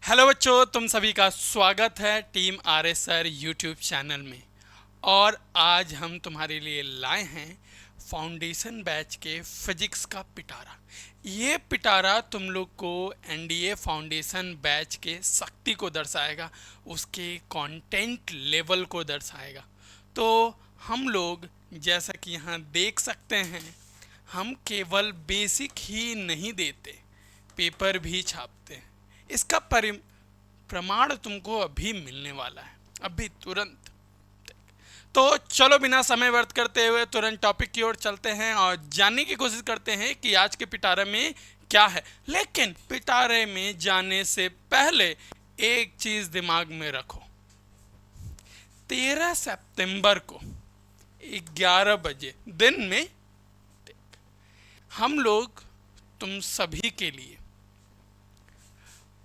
Hello बच्चों, तुम सभी का स्वागत है टीम आरएसआर यूट्यूब चैनल में। और आज हम तुम्हारे लिए लाए हैं फाउंडेशन बैच के फिजिक्स का पिटारा। ये पिटारा तुम लोग को एनडीए फाउंडेशन बैच के शक्ति को दर्शाएगा, उसके कंटेंट लेवल को दर्शाएगा। तो हम लोग जैसा कि यहाँ देख सकते हैं, हम केवल बेसिक ही नहीं देते, पेपर भी छापते हैं। इसका प्रमाण तुमको अभी मिलने वाला है, अभी तुरंत। तो चलो बिना समय व्यर्थ करते हुए तुरंत टॉपिक की ओर चलते हैं और जानने की कोशिश करते हैं कि आज के पिटारे में क्या है। लेकिन पिटारे में जाने से पहले एक चीज दिमाग में रखो। 13 सितंबर को 11 बजे दिन में हम लोग तुम सभी के लिए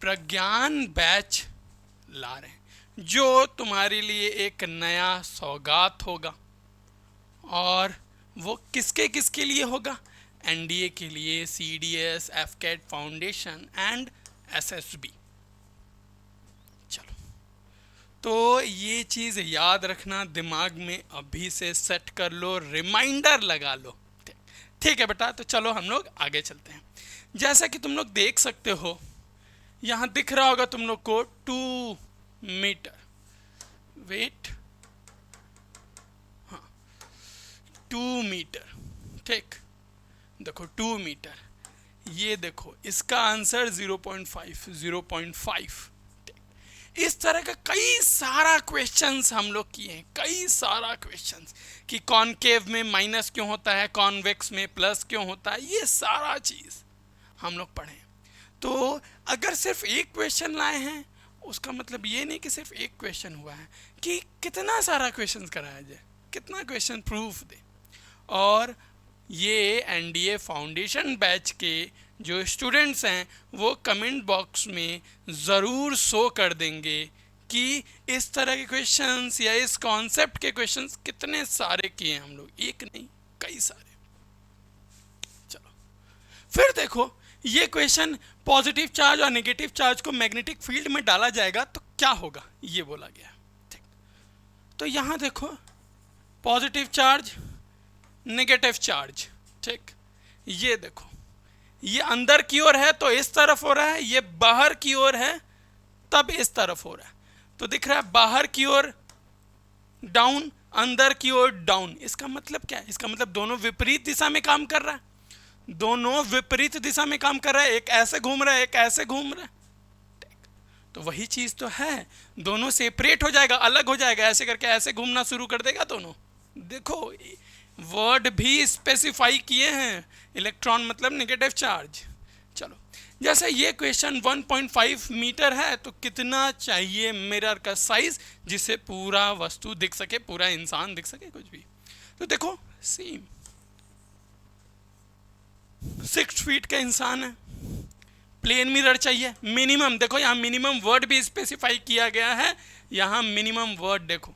प्रज्ञान बैच ला रहे हैं, जो तुम्हारे लिए एक नया सौगात होगा। और वो किसके किसके लिए होगा? एनडीए के लिए, सीडीएस, एफकेट फाउंडेशन एंड एसएसबी। चलो, तो ये चीज़ याद रखना, दिमाग में अभी से सेट कर लो, रिमाइंडर लगा लो। ठीक है बेटा, तो चलो हम लोग आगे चलते हैं। जैसा कि तुम लोग देख सकते हो, यहां दिख रहा होगा तुम लोग को 2 मीटर। वेट, हाँ 2 मीटर। ठीक, देखो 2 मीटर। ये देखो इसका आंसर 0.5, 0.5। इस तरह का कई सारा क्वेश्चंस हम लोग किए हैं, कई सारा क्वेश्चंस कि कॉनकेव में माइनस क्यों होता है, कॉन्वेक्स में प्लस क्यों होता है, ये सारा चीज हम लोग पढ़े। तो अगर सिर्फ एक क्वेश्चन लाए हैं, उसका मतलब ये नहीं कि सिर्फ एक क्वेश्चन हुआ है, कि कितना सारा क्वेश्चन कराया जाए, कितना क्वेश्चन प्रूफ दे। और ये एनडीए फाउंडेशन बैच के जो स्टूडेंट्स हैं, वो कमेंट बॉक्स में ज़रूर शो कर देंगे कि इस तरह के क्वेश्चंस या इस कॉन्सेप्ट के क्वेश्चंस कितने सारे किए हैं हम लोग, एक नहीं कई सारे। चलो फिर देखो, ये क्वेश्चन पॉजिटिव चार्ज और नेगेटिव चार्ज को मैग्नेटिक फील्ड में डाला जाएगा तो क्या होगा, ये बोला गया। ठीक, तो यहां देखो पॉजिटिव चार्ज, नेगेटिव चार्ज। ठीक, ये देखो ये अंदर की ओर है तो इस तरफ हो रहा है, ये बाहर की ओर है तब इस तरफ हो रहा है। तो दिख रहा है बाहर की ओर डाउन, अंदर की ओर डाउन। इसका मतलब क्या है? इसका मतलब दोनों विपरीत दिशा में काम कर रहा है, दोनों विपरीत दिशा में काम कर रहा है, एक ऐसे घूम रहा है, एक ऐसे घूम रहा है। तो वही चीज तो है, दोनों सेपरेट हो जाएगा, अलग हो जाएगा, ऐसे करके ऐसे घूमना शुरू कर देगा दोनों। देखो वर्ड भी स्पेसिफाई किए हैं, इलेक्ट्रॉन मतलब नेगेटिव चार्ज। चलो, जैसे ये क्वेश्चन 1.5 मीटर है तो कितना चाहिए मिरर का साइज जिससे पूरा वस्तु दिख सके, पूरा इंसान दिख सके, कुछ भी। तो देखो सेम 6 फीट का इंसान है, प्लेन मिरर चाहिए मिनिमम। देखो यहाँ मिनिमम वर्ड भी स्पेसिफाई किया गया है, यहाँ मिनिमम वर्ड देखो।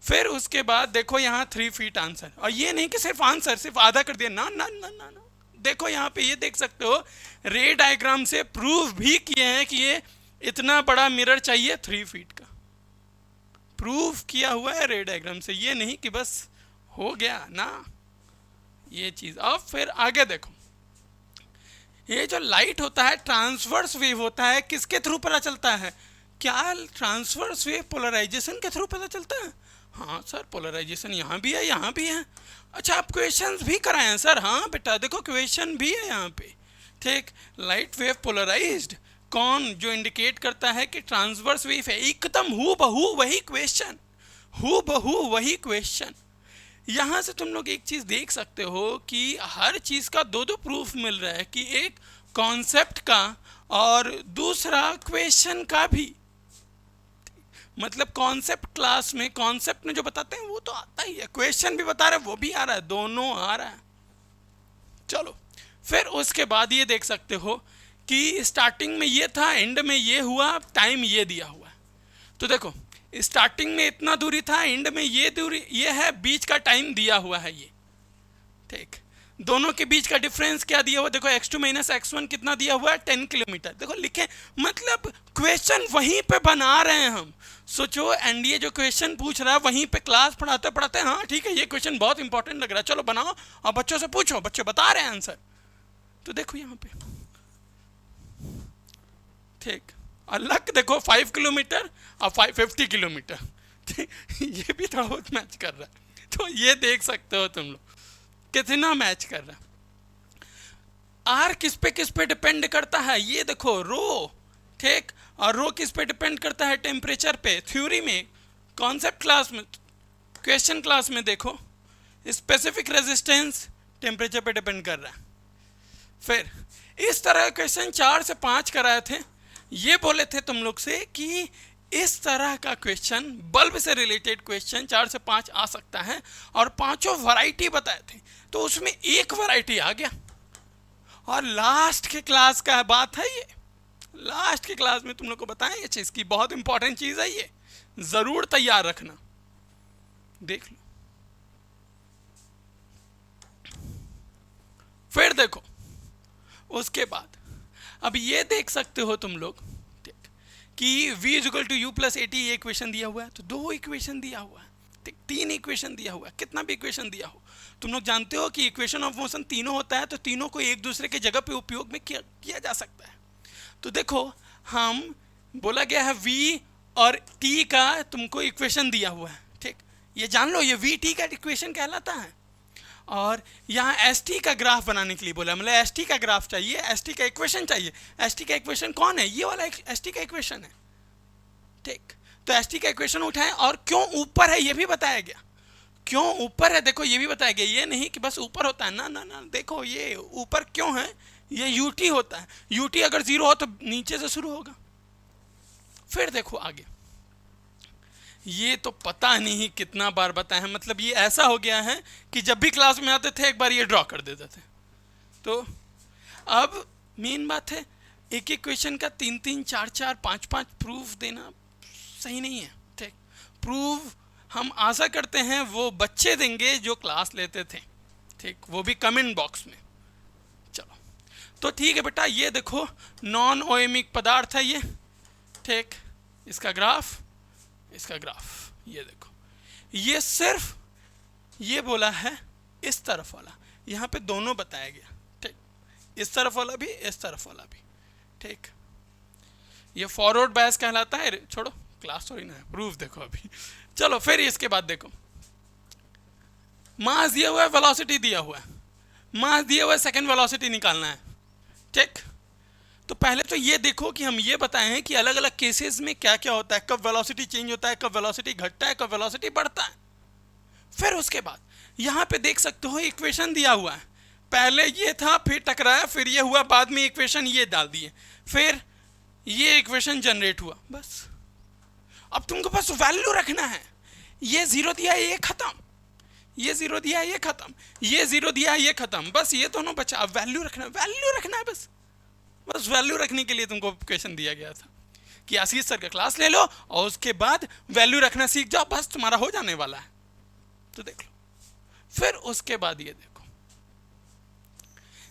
फिर उसके बाद देखो यहाँ 3 फीट आंसर। और ये नहीं कि सिर्फ आंसर सिर्फ आधा कर दिया, ना ना ना ना ना। देखो यहाँ पे ये देख सकते हो, रे डायग्राम से प्रूव भी किए हैं कि ये इतना बड़ा मिरर चाहिए 3 फीट का, प्रूव किया हुआ है रे डायग्राम से। ये नहीं कि बस हो गया ना ये चीज। अब फिर आगे देखो, ये जो लाइट होता है ट्रांसवर्स वेव होता है, किसके थ्रू पता चलता है? क्या ट्रांसवर्स वेव पोलराइजेशन के थ्रू पता चलता है? हाँ सर, पोलराइजेशन यहाँ भी है, यहाँ भी है। अच्छा, आप क्वेश्चंस भी कराए हैं सर? हाँ बेटा देखो क्वेश्चन भी है यहाँ पे। ठीक, लाइट वेव पोलराइज्ड कौन, जो इंडिकेट करता है कि ट्रांसवर्स वेव है। एकदम हू बहू वही क्वेश्चन, हू बहू वही क्वेश्चन। यहाँ से तुम लोग एक चीज देख सकते हो कि हर चीज का दो दो प्रूफ मिल रहा है, कि एक कॉन्सेप्ट का और दूसरा क्वेश्चन का भी। मतलब कॉन्सेप्ट क्लास में, कॉन्सेप्ट में जो बताते हैं वो तो आता ही है, क्वेश्चन भी बता रहे हैं वो भी आ रहा है, दोनों आ रहा है। चलो फिर उसके बाद ये देख सकते हो कि स्टार्टिंग में ये था, एंड में ये हुआ, टाइम ये दिया हुआ है। तो देखो स्टार्टिंग में इतना दूरी था, एंड में ये दूरी ये है, बीच का टाइम दिया हुआ है ये। ठीक, दोनों के बीच का डिफरेंस क्या दिया हुआ, देखो x2 माइनस x1 कितना दिया हुआ है 10 किलोमीटर। देखो लिखे, मतलब क्वेश्चन वहीं पे बना रहे हैं हम। सोचो एनडीए जो क्वेश्चन पूछ रहा है वहीं पे क्लास पढ़ाते पढ़ाते, हाँ ठीक है ये क्वेश्चन बहुत इंपॉर्टेंट लग रहा है, चलो बनाओ और बच्चों से पूछो, बच्चे बता रहे हैं आंसर। तो देखो यहाँ पे ठीक, अलग देखो 5 किलोमीटर और 50 किलोमीटर, ये भी थोड़ा बहुत मैच कर रहा है। तो ये देख सकते हो तुम लोग कितना मैच कर रहा है। आर किस पे डिपेंड करता है, ये देखो रो, ठीक, और रो किस पे डिपेंड करता है, टेम्परेचर पे। थ्योरी में, कॉन्सेप्ट क्लास में, क्वेश्चन क्लास में देखो स्पेसिफिक रेजिस्टेंस टेम्परेचर पे डिपेंड कर रहा है। फिर इस तरह का क्वेश्चन 4 से 5 कराए थे। ये बोले थे तुम लोग से कि इस तरह का क्वेश्चन, बल्ब से रिलेटेड क्वेश्चन 4 से 5 आ सकता है, और पांचों वैरायटी बताए थे, तो उसमें एक वैरायटी आ गया। और लास्ट के क्लास का बात है ये, लास्ट के क्लास में तुम लोग को बताएं ये चीज़ की बहुत इंपॉर्टेंट चीज़ है, ये ज़रूर तैयार रखना। देख लो, फिर देखो उसके बाद अब ये देख सकते हो तुम लोग कि v equal to u plus 80 ये इक्वेशन दिया हुआ है, तो 2 इक्वेशन दिया हुआ है, ठीक, 3 इक्वेशन दिया हुआ है, कितना भी इक्वेशन दिया हो। तुम लोग जानते हो कि इक्वेशन ऑफ मोशन तीनों होता है, तो तीनों को एक दूसरे के जगह पे उपयोग में किया जा सकता है। तो देखो हम बोला गया है v और t का तुमको इक्वेशन दिया हुआ है, ठीक, ये जान लो ये v t का इक्वेशन कहलाता है। और यहाँ एस टी का ग्राफ बनाने के लिए बोला, मतलब एस टी का ग्राफ चाहिए, एस टी का इक्वेशन चाहिए। एस टी का इक्वेशन कौन है, ये वाला एस टी का इक्वेशन है, ठीक। तो एस टी का इक्वेशन उठाएं, और क्यों ऊपर है ये भी बताया गया, क्यों ऊपर है देखो ये भी बताया गया। ये नहीं कि बस ऊपर होता है, ना ना ना, देखो ये ऊपर क्यों है, ये यू टी होता है, यू टी अगर 0 हो तो नीचे से शुरू होगा। फिर देखो आगे, ये तो पता नहीं कितना बार बताया है, मतलब ये ऐसा हो गया है कि जब भी क्लास में आते थे एक बार ये ड्रॉ कर देते थे। तो अब मेन बात है, एक एक क्वेश्चन का 3-3, 4-4, 5-5 प्रूफ देना सही नहीं है, ठीक। प्रूफ हम आशा करते हैं वो बच्चे देंगे जो क्लास लेते थे, ठीक, वो भी कमेंट बॉक्स में। चलो तो ठीक है बेटा, ये देखो नॉन ओएमिक पदार्थ है ये, ठीक, इसका ग्राफ, इसका ग्राफ, ये देखो, ये सिर्फ ये बोला है इस तरफ वाला, यहाँ पे दोनों बताया गया, ठीक, इस तरफ वाला भी, इस तरफ वाला भी, ठीक। ये फॉरवर्ड बायस कहलाता है, छोड़ो क्लास थोड़ी ना है, प्रूफ देखो अभी। चलो फिर इसके बाद देखो, मास दिया हुआ है, वेलोसिटी दिया हुआ है, मास दिया हुआ है, सेकंड वेलोसिटी निकालना है, ठीक। तो पहले तो ये देखो कि हम ये बताए हैं कि अलग अलग केसेस में क्या क्या होता है, कब वेलोसिटी चेंज होता है, कब वेलोसिटी घटता है, कब वेलोसिटी बढ़ता है। फिर उसके बाद यहाँ पे देख सकते हो इक्वेशन दिया हुआ है, पहले ये था, फिर टकराया, फिर ये हुआ, बाद में इक्वेशन ये डाल दिए, फिर ये इक्वेशन जनरेट हुआ, बस। अब तुमको बस वैल्यू रखना है, ये 0 दिया है ये खत्म, ये 0 दिया है ये खत्म, ये 0 दिया है ये खत्म, बस ये दोनों बचा। अब वैल्यू रखना, वैल्यू रखना है बस। बस वैल्यू रखने के लिए तुमको क्वेश्चन दिया गया था कि आशीष सर का क्लास ले लो और उसके बाद वैल्यू रखना सीख जाओ, बस तुम्हारा हो जाने वाला है। तो देख लो, फिर उसके बाद ये देखो,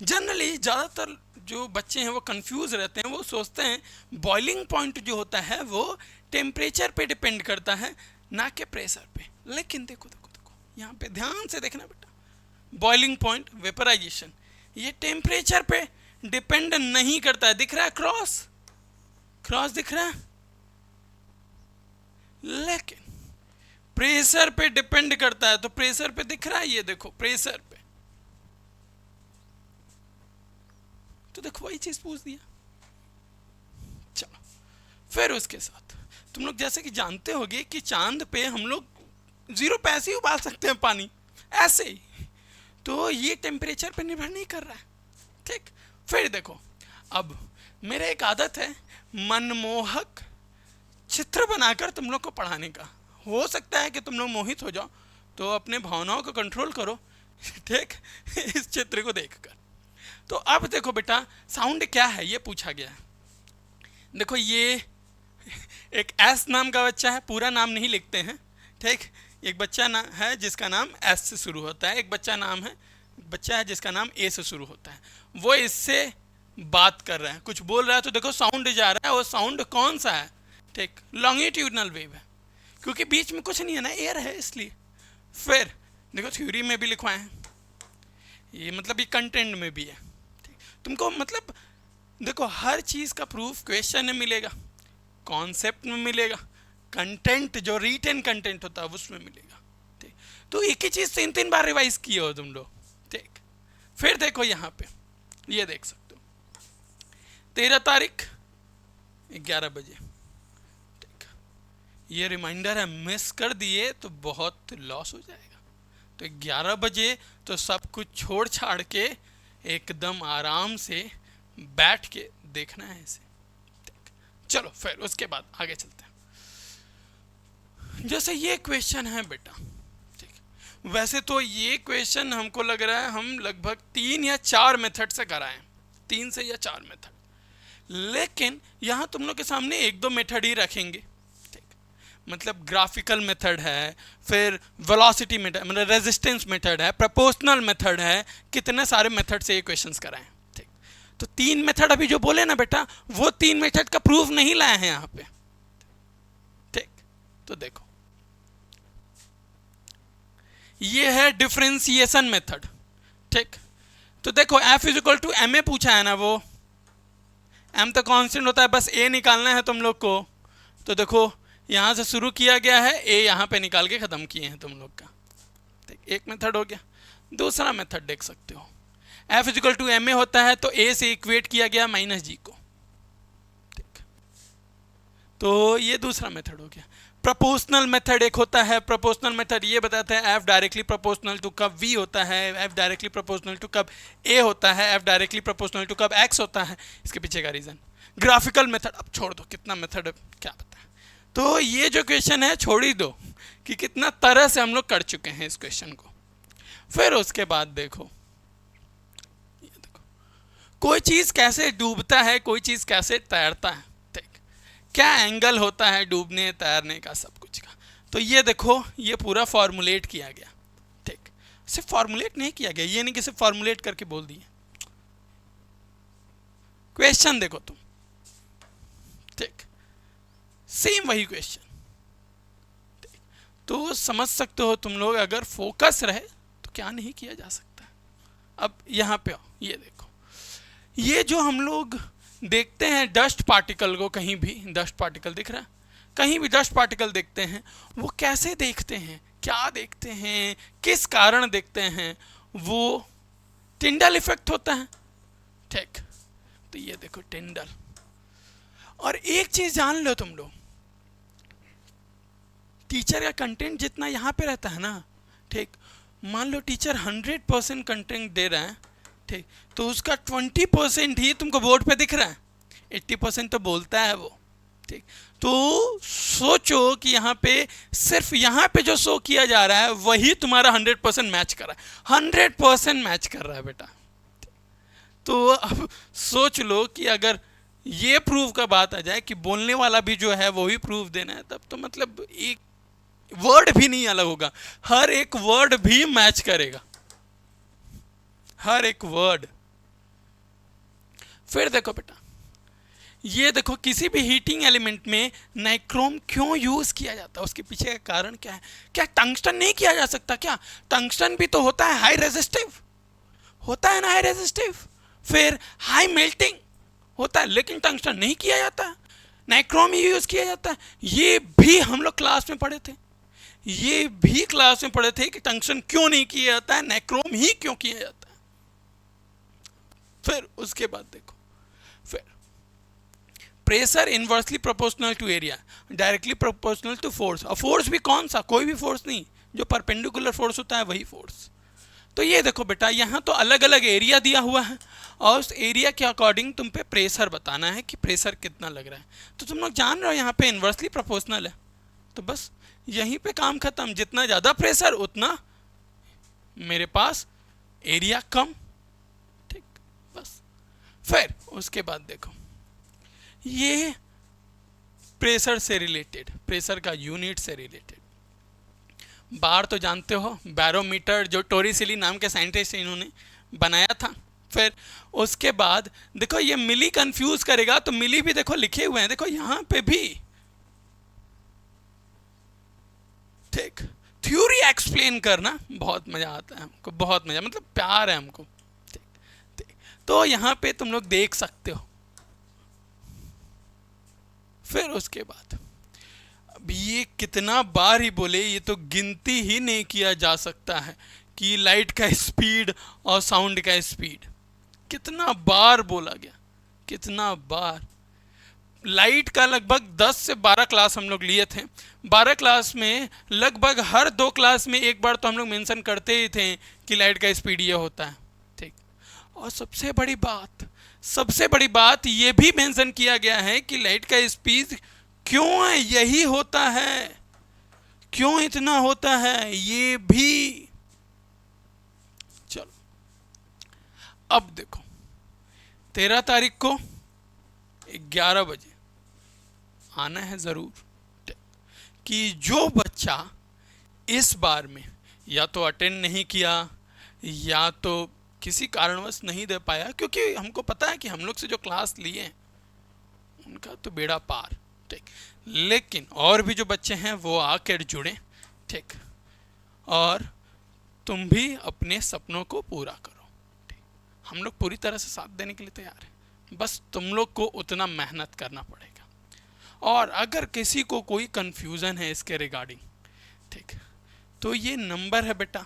जनरली ज़्यादातर जो बच्चे हैं वो कंफ्यूज रहते हैं, वो सोचते हैं बॉइलिंग पॉइंट जो होता है वो टेम्परेचर पे डिपेंड करता है, ना कि प्रेशर पे। लेकिन देखो देखो देखो, यहाँ पे ध्यान से देखना बेटा, बॉइलिंग पॉइंट, वेपराइजेशन, ये टेम्परेचर पे डिपेंड नहीं करता है। दिख रहा है क्रॉस, क्रॉस दिख रहा है, लेकिन प्रेशर पे डिपेंड करता है। तो प्रेशर पे दिख रहा है, ये देखो प्रेशर पे, तो देखो वही चीज पूछ दिया। चलो फिर उसके साथ तुम लोग जैसे कि जानते होगे कि चांद पे हम लोग 0 पे ऐसे ही उबाल सकते हैं पानी, ऐसे ही। तो ये टेम्परेचर पे निर्भर नहीं कर रहा है, ठीक। फिर देखो, अब मेरा एक आदत है मनमोहक चित्र बनाकर तुम लोग को पढ़ाने का। हो सकता है कि तुम लोग मोहित हो जाओ, तो अपने भावनाओं को कंट्रोल करो, ठीक, इस चित्र को देखकर। तो अब देखो बेटा, साउंड क्या है ये पूछा गया है। देखो ये एक एस नाम का बच्चा है, पूरा नाम नहीं लिखते हैं, ठीक। एक बच्चा है जिसका नाम एस से शुरू होता है, एक बच्चा नाम है बच्चा है जिसका नाम ए से शुरू होता है, वो इससे बात कर रहा है, कुछ बोल रहा है, तो देखो साउंड जा रहा है, वो साउंड कौन सा है, ठीक, लॉन्गिट्यूडनल वेव है, क्योंकि बीच में कुछ नहीं है ना, एयर है इसलिए। फिर देखो थ्योरी में भी लिखवाए हैं, ये मतलब ये कंटेंट में भी है, ठीक, तुमको मतलब देखो हर चीज़ का प्रूफ क्वेश्चन में मिलेगा, कॉन्सेप्ट में मिलेगा, कंटेंट जो रिटन कंटेंट होता है उसमें मिलेगा, ठीक। तो एक ही चीज़ 3-3 बार रिवाइज किए हो तुम लोग, ठीक। फिर देखो यहाँ पे ये देख सकते हो 13 तारीख 11 बजे, ठीक, ये रिमाइंडर है, मिस कर दिए तो बहुत लॉस हो जाएगा। तो 11 बजे तो सब कुछ छोड़ छाड़ के एकदम आराम से बैठ के देखना है इसे, ठीक। चलो फिर उसके बाद आगे चलते हैं। जैसे ये क्वेश्चन है बेटा, ठीक, वैसे तो ये क्वेश्चन हमको लग रहा है हम लगभग 3 या 4 मेथड से कराएं, 3 से या 4 मेथड, लेकिन यहाँ तुम लोग के सामने 1-2 मेथड ही रखेंगे, ठीक। मतलब ग्राफिकल मेथड है, फिर वेलोसिटी मेथड, मतलब रेजिस्टेंस मेथड है, प्रोपोर्शनल मेथड है, कितने सारे मेथड से ये क्वेश्चंस कराएं, ठीक। तो 3 मेथड अभी जो बोले ना बेटा, वो 3 मेथड का प्रूफ नहीं लाए हैं यहाँ पे, ठीक। तो देखो ये है डिफरेंशिएशन मेथड, ठीक। तो देखो F is equal to m a पूछा है ना, वो एम तो कांस्टेंट होता है, बस ए निकालना है तुम लोग को। तो देखो यहाँ से शुरू किया गया है, ए यहाँ पे निकाल के ख़त्म किए हैं तुम लोग का, ठीक। एक मेथड हो गया। दूसरा मेथड देख सकते हो, F is equal to m a होता है तो ए से इक्वेट किया गया माइनस जी को, ठीक। तो ये दूसरा मेथड हो गया। प्रोपोर्शनल मेथड एक होता है, प्रोपोर्शनल मेथड ये बताता है एफ डायरेक्टली प्रोपोर्शनल टू कब वी होता है, एफ डायरेक्टली प्रोपोर्शनल टू कब ए होता है, एफ डायरेक्टली प्रोपोर्शनल टू कब एक्स होता है, इसके पीछे का रीजन। ग्राफिकल मेथड अब छोड़ दो, कितना मेथड क्या पता है। तो ये जो क्वेश्चन है छोड़ ही दो कि कितना तरह से हम लोग कर चुके हैं इस क्वेश्चन को। फिर उसके बाद देखो, ये देखो कोई चीज कैसे डूबता है, कोई चीज कैसे तैरता है, क्या एंगल होता है डूबने तैरने का, सब कुछ का। तो ये देखो ये पूरा फॉर्मुलेट किया गया, ठीक। सिर्फ फॉर्मुलेट नहीं किया गया, ये नहीं कि सिर्फ फॉर्मुलेट करके बोल दिए, क्वेश्चन देखो तुम, ठीक, सेम वही क्वेश्चन, ठीक। तो समझ सकते हो तुम लोग, अगर फोकस रहे तो क्या नहीं किया जा सकता। अब यहाँ पे आओ, ये देखो ये जो हम लोग देखते हैं डस्ट पार्टिकल को, कहीं भी डस्ट पार्टिकल दिख रहा है, कहीं भी डस्ट पार्टिकल देखते हैं, वो कैसे देखते हैं, क्या देखते हैं, किस कारण देखते हैं, वो टिंडल इफेक्ट होता है, ठीक। तो ये देखो टिंडल। और एक चीज जान लो तुम लोग, टीचर का कंटेंट जितना यहाँ पे रहता है ना, ठीक, मान लो टीचर 100% कंटेंट दे रहा है, ठीक, तो उसका 20% ही तुमको बोर्ड पे दिख रहा है, 80% तो बोलता है वो, ठीक। तो सोचो कि यहाँ पे सिर्फ यहाँ पे जो शो किया जा रहा है वही तुम्हारा 100% मैच कर रहा है, 100% मैच कर रहा है बेटा। तो अब सोच लो कि अगर ये प्रूफ का बात आ जाए कि बोलने वाला भी जो है वो ही प्रूफ देना है, तब तो मतलब एक वर्ड भी नहीं अलग होगा, हर एक वर्ड भी मैच करेगा, हर एक वर्ड। फिर देखो बेटा, ये देखो किसी भी हीटिंग एलिमेंट में नाइक्रोम क्यों यूज किया जाता है, उसके पीछे का कारण क्या है। क्या टंगस्टन नहीं किया जा सकता क्या? टंगस्टन भी तो होता है हाई रेजिस्टिव, होता है ना हाई रेजिस्टिव, फिर हाई मेल्टिंग होता है, लेकिन टंगस्टन नहीं किया जाता, नाइक्रोम ही यूज किया जाता है। ये भी हम लोग क्लास में पढ़े थे, ये भी क्लास में पढ़े थे कि टंगस्टन क्यों नहीं किया जाता है, नाइक्रोम ही क्यों किया जाता है। फिर उसके बाद देखो, फिर pressure inversely proportional to area, directly proportional to force. और फोर्स भी कौन सा, कोई भी फोर्स नहीं, जो परपेंडिकुलर फोर्स होता है वही फोर्स। तो ये देखो बेटा, यहाँ तो अलग अलग एरिया दिया हुआ है और उस एरिया के अकॉर्डिंग तुम पे प्रेशर बताना है कि प्रेशर कितना लग रहा है। तो तुम लोग जान रहे हो यहाँ पे इनवर्सली प्रोपोर्शनल है, तो बस यहीं पे काम खत्म, जितना ज़्यादा प्रेशर उतना मेरे पास एरिया कम, ठीक, बस। फिर उसके बाद देखो, ये प्रेशर से रिलेटेड, प्रेशर का यूनिट से रिलेटेड, बार तो जानते हो, बैरोमीटर, जो टोरिसेली नाम के साइंटिस्ट इन्होंने बनाया था। फिर उसके बाद देखो ये मिली कंफ्यूज करेगा, तो मिली भी देखो लिखे हुए हैं, देखो यहां पे भी, ठीक। थ्योरी एक्सप्लेन करना बहुत मजा आता है हमको, बहुत मजा, मतलब प्यार है हमको, ठीक, ठीक। तो यहां पे तुम लोग देख सकते हो। फिर उसके बाद अब ये कितना बार ही बोले, ये तो गिनती ही नहीं किया जा सकता है कि लाइट का स्पीड और साउंड का स्पीड कितना बार बोला गया, कितना बार। लाइट का लगभग 10 से 12 क्लास हम लोग लिए थे। 12 क्लास में लगभग हर 2 क्लास में एक बार तो हम लोग मेंशन करते ही थे कि लाइट का स्पीड ये होता है, ठीक। और सबसे बड़ी बात ये भी मेंशन किया गया है कि लाइट का स्पीड क्यों है, यही होता है, क्यों इतना होता है ये भी। चलो अब देखो 13 तारीख को 11 बजे आना है ज़रूर, कि जो बच्चा इस बार में या तो अटेंड नहीं किया या तो किसी कारणवश नहीं दे पाया, क्योंकि हमको पता है कि हम लोग से जो क्लास लिए हैं उनका तो बेड़ा पार, ठीक। लेकिन और भी जो बच्चे हैं वो आकर जुड़े, ठीक, और तुम भी अपने सपनों को पूरा करो, ठीक। हम लोग पूरी तरह से साथ देने के लिए तैयार हैं, बस तुम लोग को उतना मेहनत करना पड़ेगा। और अगर किसी को कोई कंफ्यूजन है इसके रिगार्डिंग, ठीक, तो ये नंबर है बेटा,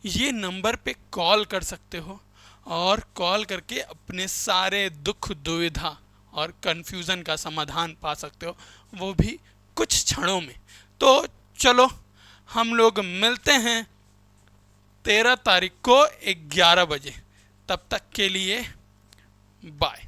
ये नंबर पे कॉल कर सकते हो और कॉल करके अपने सारे दुख दुविधा और कंफ्यूजन का समाधान पा सकते हो, वो भी कुछ क्षणों में। तो चलो हम लोग मिलते हैं 13 तारीख को 11 बजे, तब तक के लिए बाय।